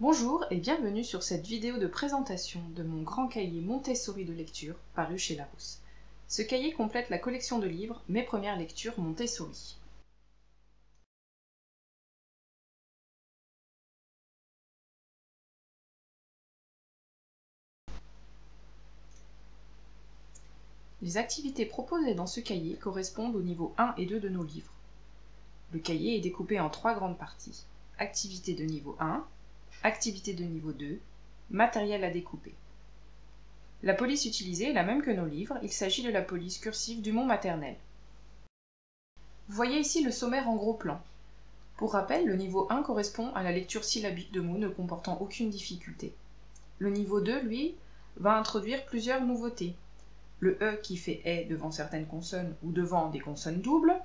Bonjour et bienvenue sur cette vidéo de présentation de mon grand cahier Montessori de lecture paru chez Larousse. Ce cahier complète la collection de livres Mes premières lectures Montessori. Les activités proposées dans ce cahier correspondent au niveau 1 et 2 de nos livres. Le cahier est découpé en 3 grandes parties. Activités de niveau 1, activités de niveau 2, matériel à découper. La police utilisée est la même que nos livres, il s'agit de la police cursive du Mont Maternel. Vous voyez ici le sommaire en gros plan. Pour rappel, le niveau 1 correspond à la lecture syllabique de mots ne comportant aucune difficulté. Le niveau 2, lui, va introduire plusieurs nouveautés. Le E qui fait « est » devant certaines consonnes ou devant des consonnes doubles,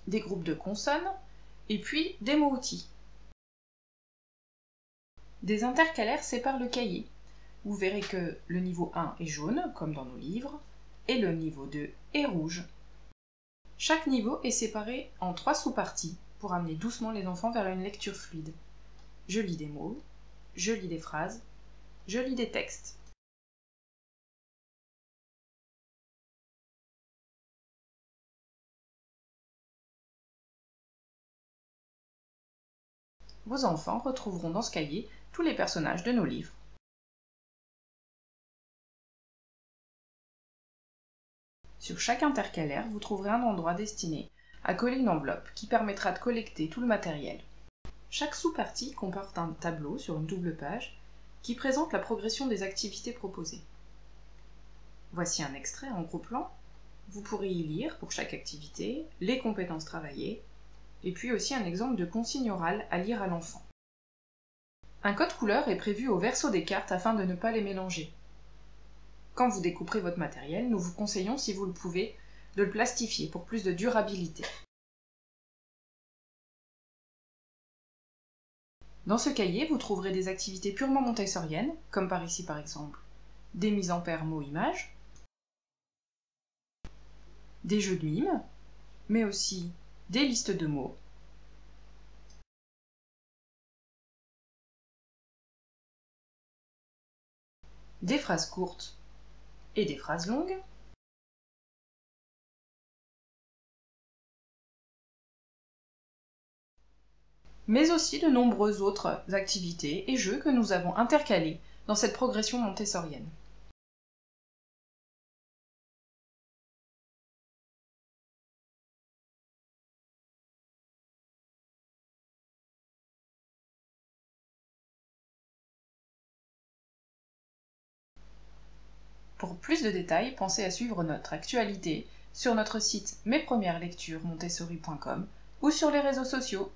des groupes de consonnes, et puis des mots-outils. Des intercalaires séparent le cahier. Vous verrez que le niveau 1 est jaune, comme dans nos livres, et le niveau 2 est rouge. Chaque niveau est séparé en 3 sous-parties pour amener doucement les enfants vers une lecture fluide. Je lis des mots, je lis des phrases, je lis des textes. Vos enfants retrouveront dans ce cahier tous les personnages de nos livres. Sur chaque intercalaire, vous trouverez un endroit destiné à coller une enveloppe qui permettra de collecter tout le matériel. Chaque sous-partie comporte un tableau sur une double page qui présente la progression des activités proposées. Voici un extrait en gros plan. Vous pourrez y lire, pour chaque activité, les compétences travaillées, et puis aussi un exemple de consigne orale à lire à l'enfant. Un code couleur est prévu au verso des cartes afin de ne pas les mélanger. Quand vous découperez votre matériel, nous vous conseillons, si vous le pouvez, de le plastifier pour plus de durabilité. Dans ce cahier, vous trouverez des activités purement montessoriennes, comme par ici par exemple, des mises en paire mots-images, des jeux de mimes, mais aussi des listes de mots, des phrases courtes et des phrases longues, mais aussi de nombreuses autres activités et jeux que nous avons intercalés dans cette progression montessorienne. Pour plus de détails, pensez à suivre notre actualité sur notre site mespremiereslecturesmontessori.com ou sur les réseaux sociaux.